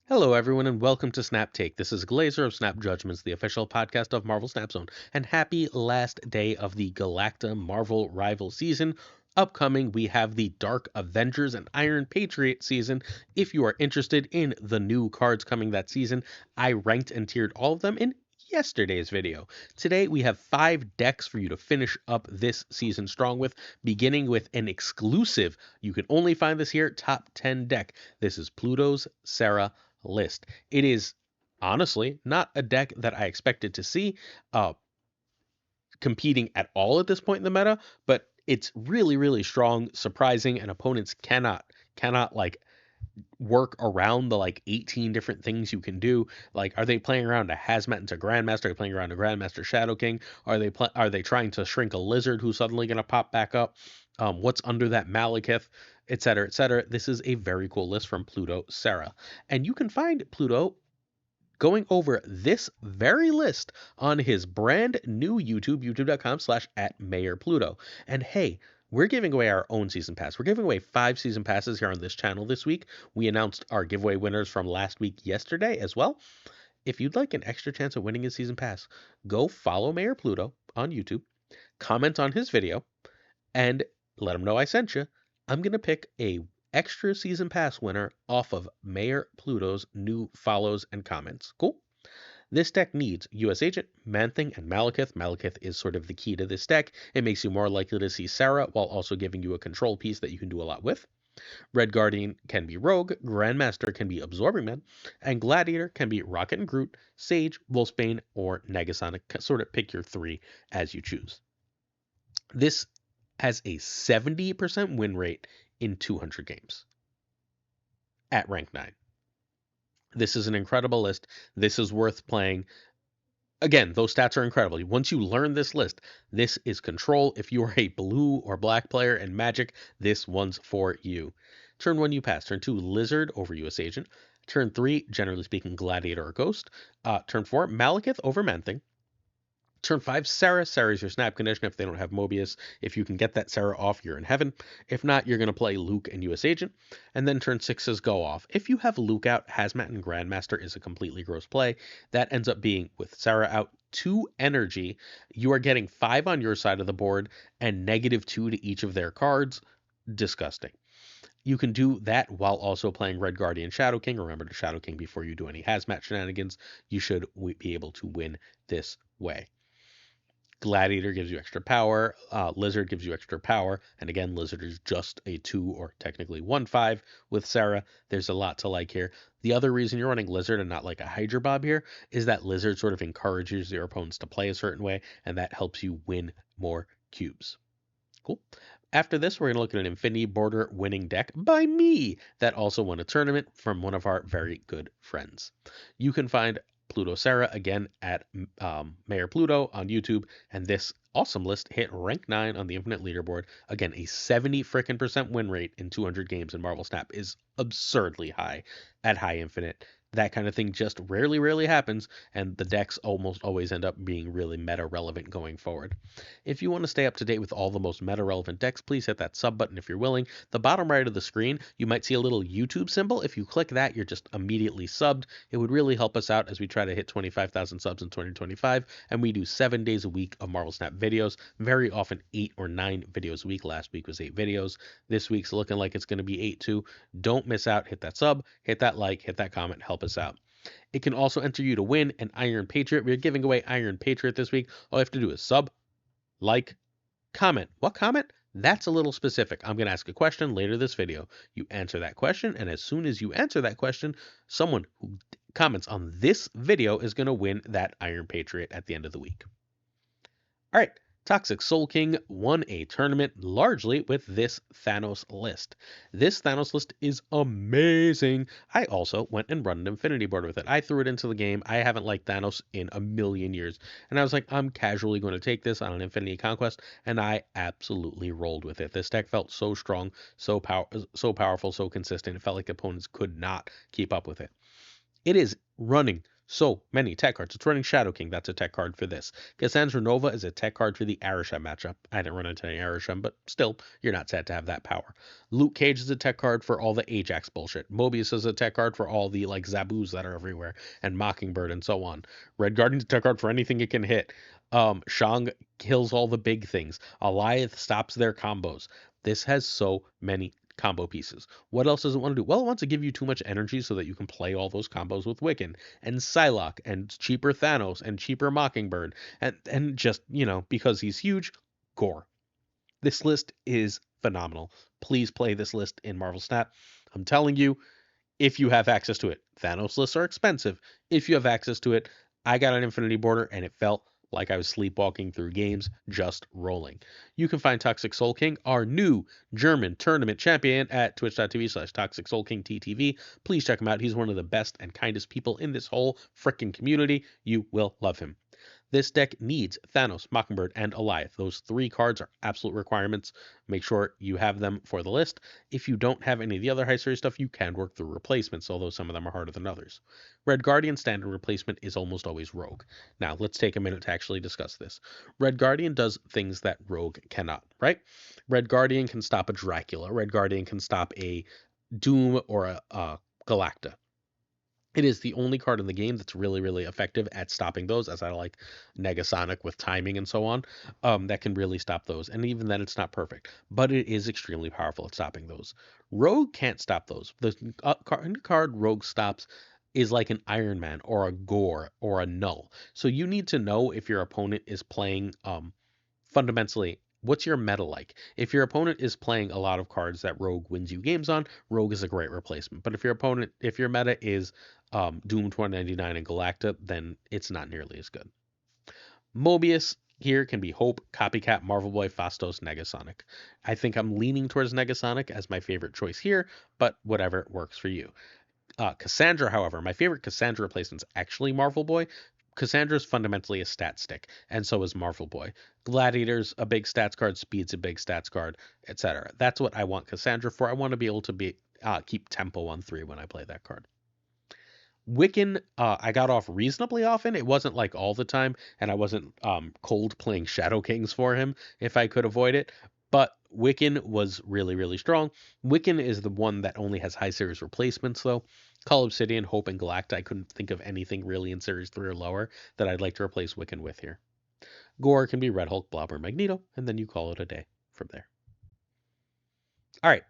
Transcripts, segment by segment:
Hello, everyone, and welcome to Snap Take. This is Glazer of Snap Judgments, the official podcast of Marvel Snap Zone. And happy last day of the Galacta Marvel Rival season. Upcoming, we have the Dark Avengers and Iron Patriot season. If you are interested in the new cards coming that season, I ranked and tiered all of them in yesterday's video. Today, we have 5 decks for you to finish up this season strong with, beginning with an exclusive, you can only find this here, top 10 deck. This is Pluto's Sera list. It is honestly not a deck that I expected to see competing at all at this point in the meta, but it's really strong, surprising, and opponents cannot like work around the like 18 different things you can do. Like, are they playing around a hazmat into grandmaster? Are they playing around a grandmaster shadow king? Are they trying to shrink a lizard who's suddenly going to pop back up? What's under that Malekith, etc., etc. This is a very cool list from Pluto Sera, and you can find Pluto going over this very list on his brand new YouTube, youtube.com/@MayorPluto. And hey, we're giving away our own season pass. We're giving away 5 season passes here on this channel this week. We announced our giveaway winners from last week yesterday as well. If you'd like an extra chance of winning a season pass, go follow Mayor Pluto on YouTube, comment on his video, and let him know I sent you. I'm going to pick a extra season pass winner off of Mayor Pluto's new follows and comments. Cool? This deck needs US Agent, Man-Thing, and Malekith. Malekith is sort of the key to this deck. It makes you more likely to see Sera while also giving you a control piece that you can do a lot with. Red Guardian can be Rogue, Grandmaster can be Absorbing Man, and Gladiator can be Rocket and Groot, Sage, Wolfsbane, or Negasonic. Sort of pick your 3 as you choose. This has a 70% win rate in 200 games at rank 9. This is an incredible list. This is worth playing. Again, those stats are incredible. Once you learn this list, this is control. If you are a blue or black player in Magic, this one's for you. Turn 1, you pass. Turn 2, Lizard over US Agent. Turn 3, generally speaking, Gladiator or Ghost. Turn 4, Malekith over Man-Thing. Turn 5, Sera. Sera is your snap condition if they don't have Mobius. If you can get that Sera off, you're in heaven. If not, you're going to play Luke and US Agent. And then turn 6 says go off. If you have Luke out, Hazmat and Grandmaster is a completely gross play. That ends up being, with Sera out, 2 energy. You are getting 5 on your side of the board and -2 to each of their cards. Disgusting. You can do that while also playing Red Guardian Shadow King. Remember to Shadow King before you do any Hazmat shenanigans. You should be able to win this way. Gladiator gives you extra power, Lizard gives you extra power, and again, Lizard is just a 2 or technically 1/5 with Sera. There's a lot to like here. The other reason you're running Lizard and not like a Hydra Bob here is that Lizard sort of encourages your opponents to play a certain way, and that helps you win more cubes. Cool. After this, we're going to look at an Infinity Border winning deck by me that also won a tournament from one of our very good friends. You can find Pluto Sera again at Mayor Pluto on YouTube, and this awesome list hit rank 9 on the Infinite Leaderboard. Again, a 70% win rate in 200 games in Marvel Snap is absurdly high at high Infinite. That kind of thing just rarely happens, and the decks almost always end up being really meta relevant going forward. If you want to stay up to date with all the most meta relevant decks, please hit that sub button if you're willing. The bottom right of the screen, you might see a little YouTube symbol. If you click that, you're just immediately subbed. It would really help us out as we try to hit 25,000 subs in 2025, and we do 7 days a week of Marvel Snap videos, very often 8 or 9 videos a week. Last week was 8 videos. This week's looking like it's going to be 8 too. Don't miss out. Hit that sub, hit that like, hit that comment, help us out. It can also enter you to win an Iron Patriot. We're giving away Iron Patriot this week. All you have to do is sub, like, comment. What comment? That's a little specific. I'm going to ask a question later this video. You answer that question, and as soon as you answer that question, someone who comments on this video is going to win that Iron Patriot at the end of the week. All right. Toxic Soul King won a tournament largely with this Thanos list. This Thanos list is amazing. I also went and run an Infinity board with it. I threw it into the game. I haven't liked Thanos in a million years. And I was like, I'm casually going to take this on an Infinity Conquest, and I absolutely rolled with it. This deck felt so strong, so powerful, so consistent. It felt like opponents could not keep up with it. It is running So many tech cards. It's running Shadow King. That's a tech card for this. Cassandra Nova is a tech card for the arishem matchup. I didn't run into any arishem, but still, you're not sad to have that power. Luke Cage is a tech card for all the Ajax bullshit. Mobius is a tech card for all the like Zaboos that are everywhere, and Mockingbird and so on. Red Guardian's a tech card for anything it can hit. Shang kills all the big things. Alioth stops their combos. This has so many combo pieces. What else does it want to do? Well, it wants to give you too much energy so that you can play all those combos with Wiccan and Psylocke and cheaper Thanos and cheaper Mockingbird and just, because he's huge, Gore. This list is phenomenal. Please play this list in Marvel Snap. I'm telling you, if you have access to it. Thanos lists are expensive. If you have access to it, I got an Infinity Border and it felt like I was sleepwalking through games, just rolling. You can find Toxic Soul King, our new German tournament champion, at twitch.tv/Toxic Soul King TTV. Please check him out. He's one of the best and kindest people in this whole frickin' community. You will love him. This deck needs Thanos, Mockingbird, and Alioth. Those 3 cards are absolute requirements. Make sure you have them for the list. If you don't have any of the other high series stuff, you can work through replacements, although some of them are harder than others. Red Guardian standard replacement is almost always Rogue. Now, let's take a minute to actually discuss this. Red Guardian does things that Rogue cannot, right? Red Guardian can stop a Dracula. Red Guardian can stop a Doom or a Galacta. It is the only card in the game that's really, really effective at stopping those, as I like Negasonic with timing and so on, that can really stop those. And even then, it's not perfect, but it is extremely powerful at stopping those. Rogue can't stop those. The card Rogue stops is like an Iron Man or a Gore or a Null. So you need to know if your opponent is playing fundamentally, what's your meta like? If your opponent is playing a lot of cards that Rogue wins you games on, Rogue is a great replacement. But if your meta is Doom 2099 and Galacta, then it's not nearly as good. Mobius here can be Hope, Copycat, Marvel Boy, Phastos, Negasonic. I think I'm leaning towards Negasonic as my favorite choice here, but whatever works for you. Cassandra, however, my favorite Cassandra replacement is actually Marvel Boy. Cassandra is fundamentally a stat stick, and so is Marvel Boy. Gladiator's a big stats card, Speed's a big stats card, etc. That's what I want Cassandra for. I want to be able to keep tempo on 3 when I play that card. Wiccan, I got off reasonably often. It wasn't like all the time, and I wasn't cold playing Shadow Kings for him if I could avoid it. But Wiccan was really, really strong. Wiccan is the one that only has high series replacements, though. Call Obsidian, Hope, and Galacta. I couldn't think of anything really in Series 3 or lower that I'd like to replace Wiccan with here. Gore can be Red Hulk, Blob, or Magneto, and then you call it a day from there. All right.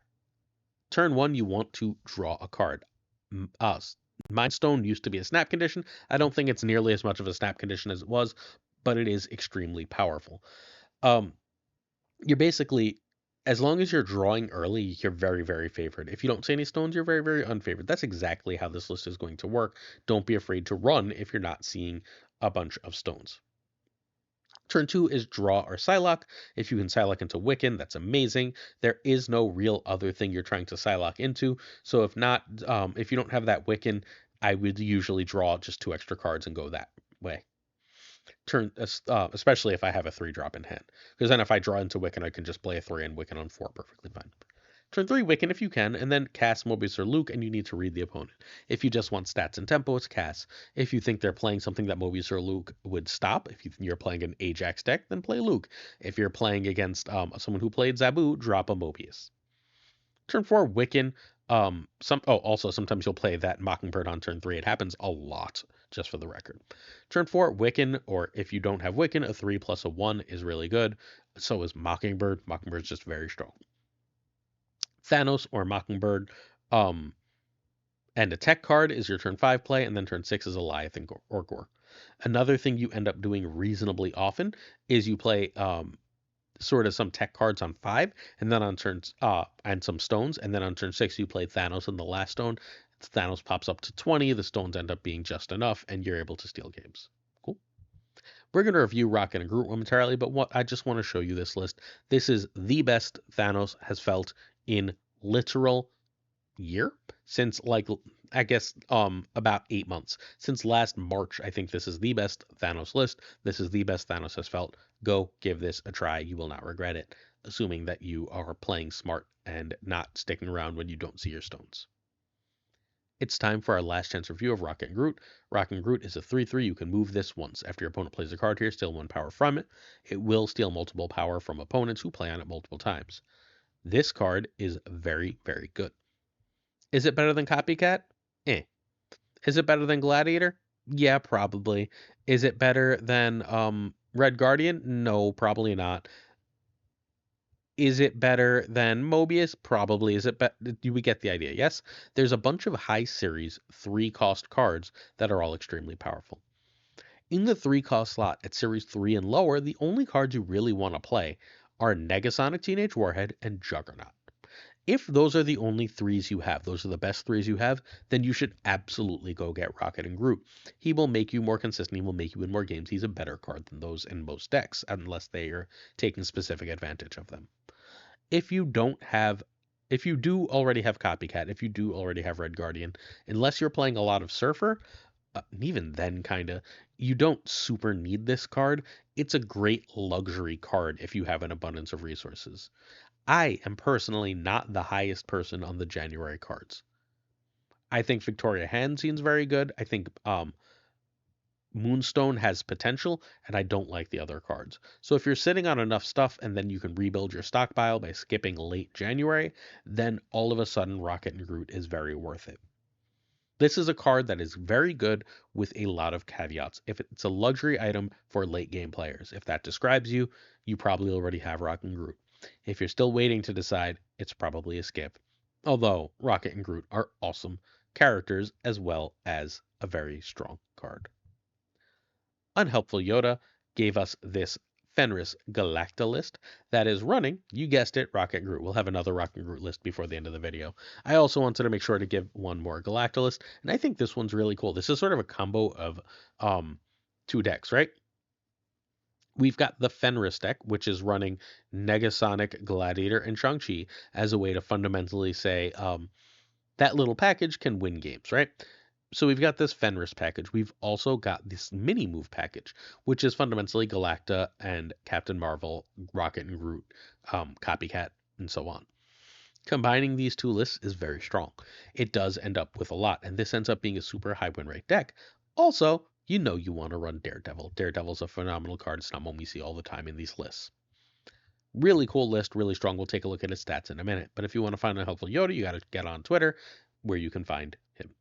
Turn 1, you want to draw a card. Mind Stone used to be a snap condition. I don't think it's nearly as much of a snap condition as it was, but it is extremely powerful. You're basically, as long as you're drawing early, you're very, very favored. If you don't see any stones, you're very, very unfavored. That's exactly how this list is going to work. Don't be afraid to run if you're not seeing a bunch of stones. Turn 2 is draw or Psylocke. If you can Psylocke into Wiccan, that's amazing. There is no real other thing you're trying to Psylocke into. So if not, if you don't have that Wiccan, I would usually draw just 2 extra cards and go that way. Especially if I have a 3-drop in hand. Because then if I draw into Wiccan, I can just play a 3 and Wiccan on 4 perfectly fine. Turn 3 Wiccan if you can, and then cast Mobius or Luke, and you need to read the opponent. If you just want stats and tempo, it's cast. If you think they're playing something that Mobius or Luke would stop, if you're playing an Ajax deck, then play Luke. If you're playing against someone who played Zabu, drop a Mobius. Turn 4 Wiccan. Also sometimes you'll play that Mockingbird on turn 3. It happens a lot, just for the record. Turn 4 Wiccan, or if you don't have Wiccan, a 3 plus a 1 is really good. So is Mockingbird. Mockingbird's just very strong. Thanos or Mockingbird, and a tech card is your turn 5 play, and then turn 6 is Alioth or Gore. Another thing you end up doing reasonably often is you play sort of some tech cards on 5, and then on turns and some stones, and then on turn 6 you play Thanos and the last stone. Thanos pops up to 20, the stones end up being just enough, and you're able to steal games. Cool. We're going to review Rocket and Groot momentarily, but I just want to show you this list. This is the best Thanos has felt in literal year since, like, I guess about 8 months. Since last March, I think this is the best Thanos list. This is the best Thanos has felt. Go give this a try. You will not regret it, assuming that you are playing smart and not sticking around when you don't see your stones. It's time for our last chance review of Rocket and Groot. Rocket and Groot is a 3/3. You can move this once. After your opponent plays a card here, steal 1 power from it. It will steal multiple power from opponents who play on it multiple times. This card is very, very good. Is it better than Copycat? Eh. Is it better than Gladiator? Yeah, probably. Is it better than Red Guardian? No, probably not. Is it better than Mobius? Probably. Is it do we get the idea? Yes. There's a bunch of high series 3-cost cards that are all extremely powerful. In the 3-cost slot at series 3 and lower, the only cards you really want to play are Negasonic Teenage Warhead and Juggernaut. If those are the only 3s you have, those are the best 3s you have, then you should absolutely go get Rocket and Groot. He will make you more consistent. He will make you win more games. He's a better card than those in most decks, unless they are taking specific advantage of them. If you do already have Copycat, if you do already have Red Guardian, unless you're playing a lot of Surfer, even then kinda, you don't super need this card. It's a great luxury card if you have an abundance of resources. I am personally not the highest person on the January cards. I think Victoria Hand seems very good. I think Moonstone has potential, and I don't like the other cards. So if you're sitting on enough stuff and then you can rebuild your stockpile by skipping late January, then all of a sudden Rocket and Groot is very worth it. This is a card that is very good with a lot of caveats. If it's a luxury item for late game players, if that describes you, you probably already have Rocket and Groot. If you're still waiting to decide, it's probably a skip. Although Rocket and Groot are awesome characters as well as a very strong card. Unhelpful Yoda gave us this Fenris Galactus list that is running, you guessed it, Rocket and Groot. We'll have another Rocket and Groot list before the end of the video. I also wanted to make sure to give one more Galactus list, and I think this one's really cool. This is sort of a combo of 2 decks, right? We've got the Fenris deck, which is running Negasonic, Gladiator, and Shang-Chi as a way to fundamentally say that little package can win games, right? So we've got this Fenris package. We've also got this mini move package, which is fundamentally Galacta and Captain Marvel, Rocket and Groot, Copycat, and so on. Combining these 2 lists is very strong. It does end up with a lot, and this ends up being a super high win rate deck. Also, you know you want to run Daredevil. Daredevil's a phenomenal card. It's not one we see all the time in these lists. Really cool list, really strong. We'll take a look at its stats in a minute. But if you want to find a helpful Yoda, you got to get on Twitter, where you can find him.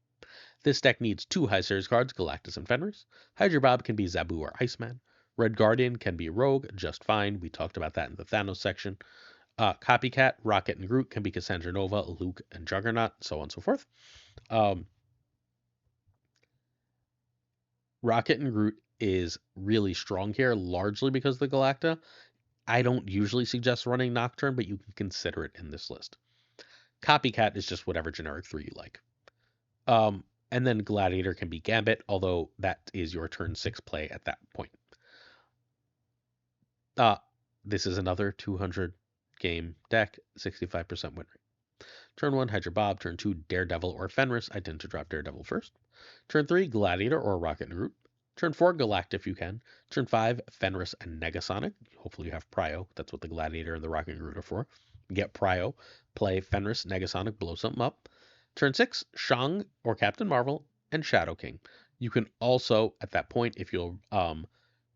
This deck needs 2 high series cards, Galactus and Fenris. Hydra Bob can be Zabu or Iceman. Red Guardian can be Rogue, just fine. We talked about that in the Thanos section. Copycat, Rocket, and Groot can be Cassandra Nova, Luke, and Juggernaut, so on and so forth. Rocket and Groot is really strong here, largely because of the Galacta. I don't usually suggest running Nocturne, but you can consider it in this list. Copycat is just whatever generic 3 you like. And then Gladiator can be Gambit, although that is your turn 6 play at that point. This is another 200 game deck, 65% win rate. Turn 1, Hydra Bob. Turn 2, Daredevil or Fenris. I tend to drop Daredevil first. Turn 3, Gladiator or Rocket and Groot. Turn 4, Galacta if you can. Turn 5, Fenris and Negasonic. Hopefully you have Prio. That's what the Gladiator and the Rocket and Groot are for. Get Prio. Play Fenris, Negasonic, blow something up. Turn 6, Shang or Captain Marvel and Shadow King. You can also, at that point, if you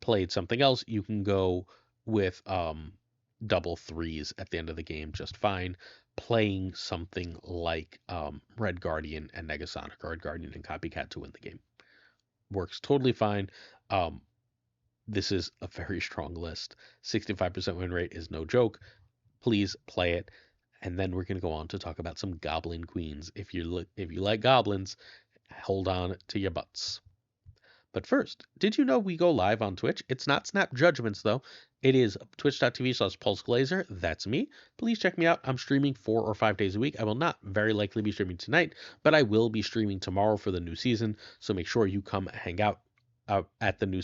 played something else, you can go with double 3s at the end of the game just fine. Playing something like Red Guardian and Negasonic or Red Guardian and Copycat to win the game. Works totally fine. This is a very strong list. 65% win rate is no joke. Please play it. And then we're going to go on to talk about some Goblin Queens. If you like goblins, hold on to your butts. But first, did you know we go live on Twitch? It's not Snap Judgments, though. It is twitch.tv/PulseGlazer. That's me. Please check me out. I'm streaming 4 or 5 days a week. I will not very likely be streaming tonight, but I will be streaming tomorrow for the new season. So make sure you come hang out at the new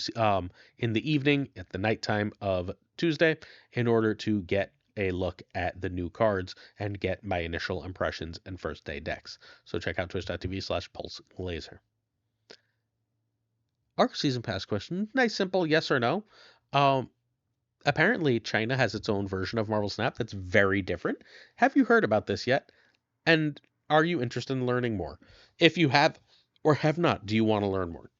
in the evening, at the nighttime of Tuesday, in order to get a look at the new cards and get my initial impressions and first day decks. So check out twitch.tv/PulseGlazer. Our season pass question, nice simple yes or no. Apparently China has its own version of Marvel Snap that's very different. Have you heard about this yet? And are you interested in learning more? If you have or have not, do you want to learn more?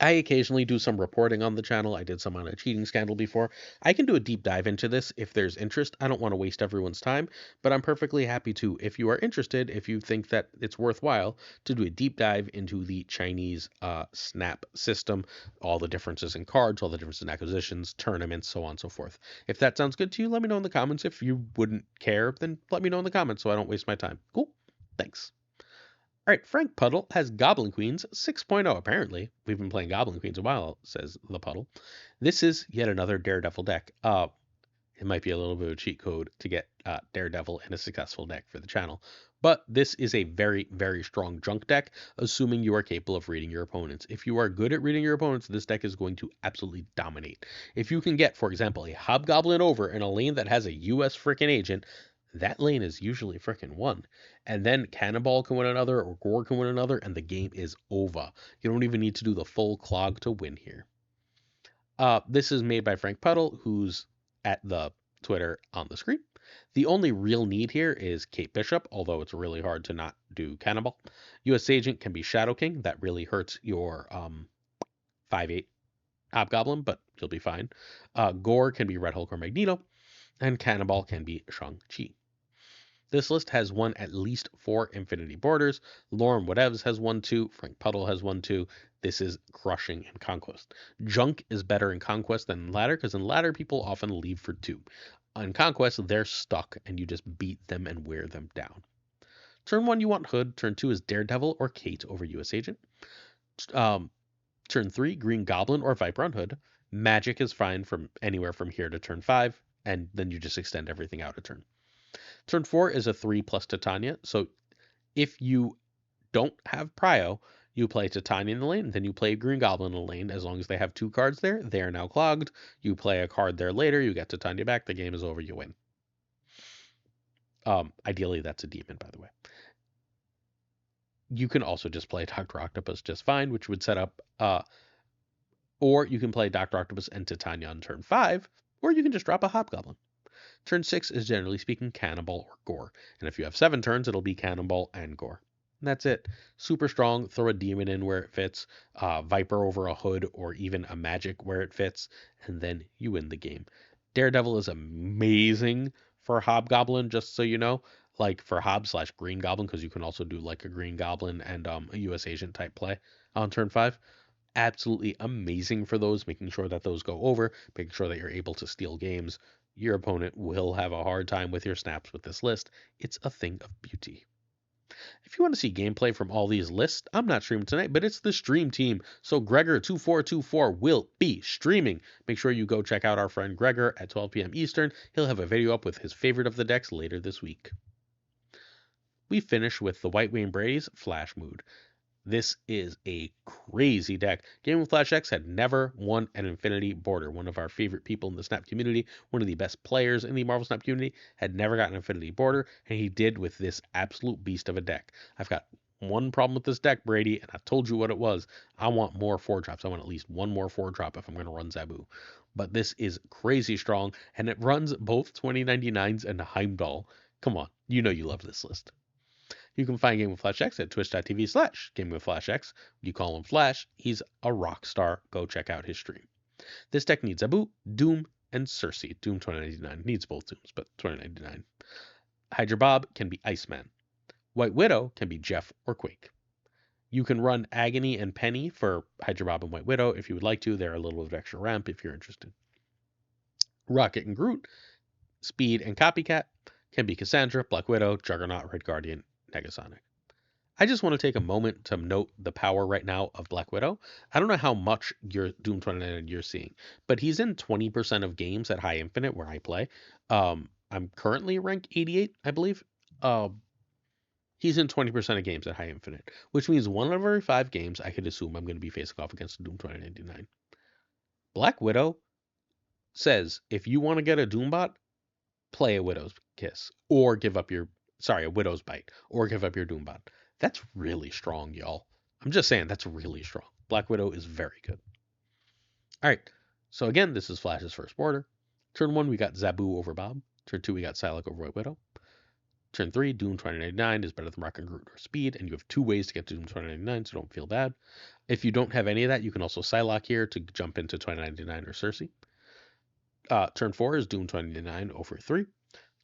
I occasionally do some reporting on the channel. I did some on a cheating scandal before. I can do a deep dive into this if there's interest. I don't want to waste everyone's time, but I'm perfectly happy to, if you are interested, if you think that it's worthwhile, to do a deep dive into the Chinese snap system, all the differences in cards, all the differences in acquisitions, tournaments, so on and so forth. If that sounds good to you, let me know in the comments. If you wouldn't care, then let me know in the comments so I don't waste my time. Cool? Thanks. All right, Frank Puddle has Goblin Queens 6.0. Apparently, we've been playing Goblin Queens a while, says the Puddle. This is yet another Daredevil deck. It might be a little bit of a cheat code to get Daredevil in a successful deck for the channel, but this is a very, very strong junk deck, assuming you are capable of reading your opponents. If you are good at reading your opponents, this deck is going to absolutely dominate. If you can get, for example, a Hobgoblin over in a lane that has a US freaking agent, that lane is usually freaking won. And then Cannonball can win another, or Gore can win another, and the game is over. You don't even need to do the full clog to win here. This is made by Frank Puddle, who's at the Twitter on the screen. The only real need here is Kate Bishop, although it's really hard to not do Cannonball. US Agent can be Shadow King. That really hurts your 5/8 Hobgoblin, but you'll be fine. Gore can be Red Hulk or Magneto, and Cannonball can be Shang-Chi. This list has won at least 4 Infinity Borders. Lauren Whatevs has won 2. Frank Puddle has won 2. This is crushing in Conquest. Junk is better in Conquest than in Ladder, because in Ladder, people often leave for 2. In Conquest, they're stuck, and you just beat them and wear them down. Turn 1, you want Hood. Turn 2 is Daredevil or Kate over US Agent. Turn 3, Green Goblin or Viper on Hood. Magic is fine from anywhere from here to turn 5, and then you just extend everything out a turn. Turn 4 is a 3 plus Titania. So if you don't have Prio, you play Titania in the lane, then you play Green Goblin in the lane. As long as they have 2 cards there, they are now clogged. You play a card there later, you get Titania back, the game is over, you win. Ideally, that's a demon, by the way. You can also just play Dr. Octopus just fine, which would set up, or you can play Dr. Octopus and Titania on turn 5, or you can just drop a Hobgoblin. Turn 6 is generally speaking Cannonball or Gore. And if you have 7 turns, it'll be Cannonball and Gore. And that's it. Super strong. Throw a demon in where it fits, Viper over a Hood, or even a Magic where it fits, and then you win the game. Daredevil is amazing for Hobgoblin, just so you know. Like for Hob/Green Goblin, because you can also do like a Green Goblin and a US Agent type play on turn 5. Absolutely amazing for those, making sure that those go over, making sure that you're able to steal games. Your opponent will have a hard time with your snaps with this list. It's a thing of beauty. If you want to see gameplay from all these lists, I'm not streaming tonight, but it's the stream team. So Gregor2424 will be streaming. Make sure you go check out our friend Gregor at 12 p.m. Eastern. He'll have a video up with his favorite of the decks later this week. We finish with the White Wing Brady's Flash Mood. This is a crazy deck. GamingwithFlashX had never won an Infinity Border. One of our favorite people in the Snap community, one of the best players in the Marvel Snap community, had never gotten an Infinity Border, and he did with this absolute beast of a deck. I've got one problem with this deck, Brady, and I've told you what it was. I want more 4-drops. I want at least one more 4-drop if I'm going to run Zabu. But this is crazy strong, and it runs both 2099s and Heimdall. Come on, you know you love this list. You can find GamingwithFlashX at twitch.tv/GamingwithFlashX. You call him Flash, he's a rock star. Go check out his stream. This deck needs Abu, Doom, and Cersei. Doom 2099 needs both Dooms, but 2099. Hydra Bob can be Iceman. White Widow can be Jeff or Quake. You can run Agony and Penny for Hydra Bob and White Widow if you would like to. They're a little bit of extra ramp if you're interested. Rocket and Groot, Speed and Copycat can be Cassandra, Black Widow, Juggernaut, Red Guardian, Negasonic. I just want to take a moment to note the power right now of Black Widow. I don't know how much your Doom 29 you're seeing, but he's in 20% of games at High Infinite where I play. I'm currently ranked 88, I believe. He's in 20% of games at High Infinite, which means 1 out of every 5 games I could assume I'm going to be facing off against Doom 2099. Black Widow says if you want to get a Doombot, play a Widow's Kiss or give up your a Widow's Bite, or give up your Doombot. That's really strong, y'all. I'm just saying, that's really strong. Black Widow is very good. All right, so again, this is Flash's first border. Turn 1, we got Zabu over Bob. Turn 2, we got Psylocke over White Widow. Turn 3, Doom 2099 is better than Rock and Groot or Speed, and you have 2 ways to get to Doom 2099, so don't feel bad. If you don't have any of that, you can also Psylocke here to jump into 2099 or Cersei. Turn 4 is Doom 2099 over 3.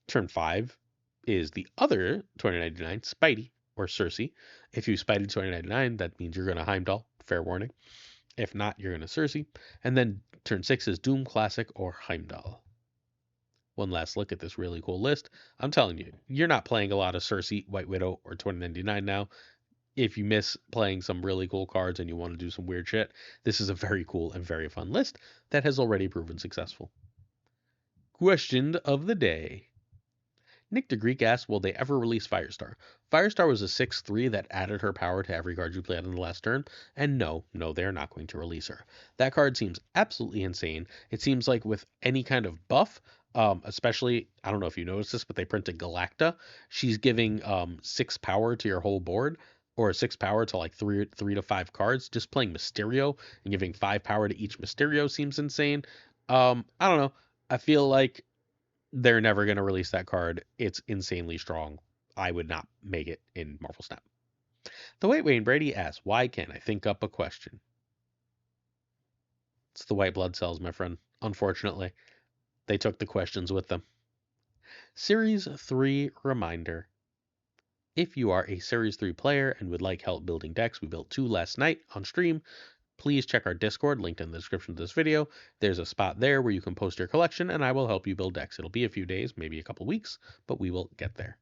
Turn 5 is the other 2099, Spidey or Cersei. If you Spidey 2099, that means you're going to Heimdall, fair warning. If not, you're going to Cersei. And then turn 6 is Doom Classic or Heimdall. One last look at this really cool list. I'm telling you, you're not playing a lot of Cersei, White Widow, or 2099 now. If you miss playing some really cool cards and you want to do some weird shit, this is a very cool and very fun list that has already proven successful. Question of the day. Nick the Greek asks, will they ever release Firestar? Firestar was a 6/3 that added her power to every card you played on the last turn, and no, they're not going to release her. That card seems absolutely insane. It seems like with any kind of buff, especially, I don't know if you noticed this, but they printed Galacta. She's giving 6 power to your whole board, or 6 power to like 3 to 5 cards. Just playing Mysterio and giving 5 power to each Mysterio seems insane. I don't know. I feel like they're never going to release that card. It's insanely strong. I would not make it in Marvel Snap. The White Wayne Brady asks, why can't I think up a question? It's the white blood cells, my friend. Unfortunately, they took the questions with them. Series 3 reminder. If you are a Series 3 player and would like help building decks, we built 2 last night on stream. Please check our Discord, linked in the description of this video. There's a spot there where you can post your collection, and I will help you build decks. It'll be a few days, maybe a couple weeks, but we will get there.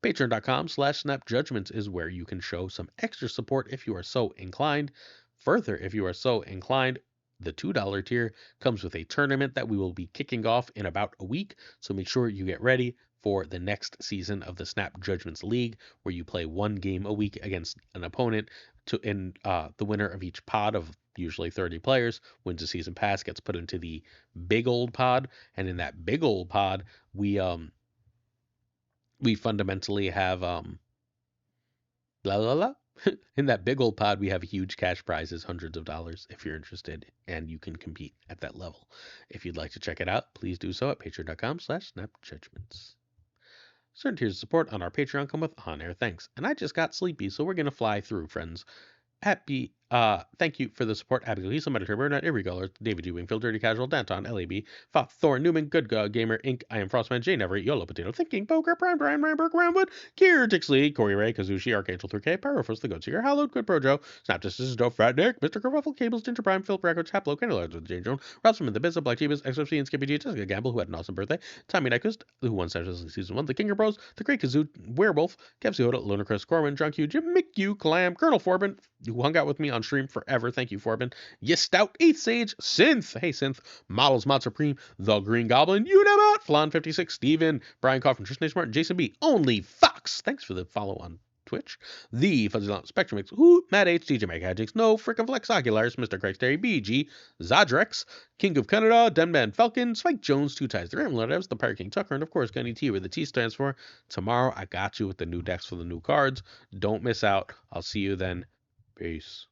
Patreon.com/snapjudgments is where you can show some extra support if you are so inclined. Further, if you are so inclined, the $2 tier comes with a tournament that we will be kicking off in about a week, so make sure you get ready for the next season of the Snap Judgments League, where you play 1 game a week against an opponent. The winner of each pod of usually 30 players wins a season pass, gets put into the big old pod, and in that big old pod, we fundamentally have in that big old pod, we have huge cash prizes, hundreds of dollars if you're interested, and you can compete at that level. If you'd like to check it out, please do so at patreon.com/snapjudgments. Certain tiers of support on our Patreon come with on-air thanks. And I just got sleepy, so we're going to fly through, friends. Thank you for the support. Abigail, some editor, Bernard, Irregular, David G. Wingfield, Dirty Casual, Danton, LAB, FaThorNewman, Good Gamer, Inc., I Am Frostman, Jay Never, Yolo Potato, Thinking, Poker, Prime, Brian, Ramberg, Roundwood, Kier, Dixley, Corey Ray, Kazushi, Archangel 3K, Pyrophos, The Goat Seeker, Hallowed, Good Projo, Snaptus, This is Dope, Fat Nick, Mr. Kerfuffle, Cables, Ginger Prime, Phil Records, Haplo, Kenny Lords with Jane Jones, Robson, The Biz, Black Jeebus, XFC, and Skippy G, Jessica Gamble, who had an awesome birthday, Tommy Nyquist, who won Season 1, The Kinger Bros, The Great Kazoo, Werewolf, Kevsy Hoda, Lunacris, Corwin, Drunk Hugh, Jim McHugh, Clam, Colonel Forbin, who hung out with me on stream forever. Thank you, Forbin. Yes, Stout, 8th Sage, Synth, hey Synth, Models, Mod Supreme, The Green Goblin, Unabot, Flan56, Steven, Brian Coffin, Tristan H. Martin, Jason B, Only Fox, thanks for the follow on Twitch, The Fuzzy Lamp, Spectrum Mix, Matt H, DJ Magics, No Frickin' Flex Oculars, Mr. Craig Terry, BG, Zadrex, King of Canada, Denman Falcon, Spike Jones, Two Ties, The Ramblin' Devs, The Pirate King Tuccrr, and of course, Gunny T, where the T stands for. Tomorrow, I got you with the new decks for the new cards. Don't miss out. I'll see you then. Peace.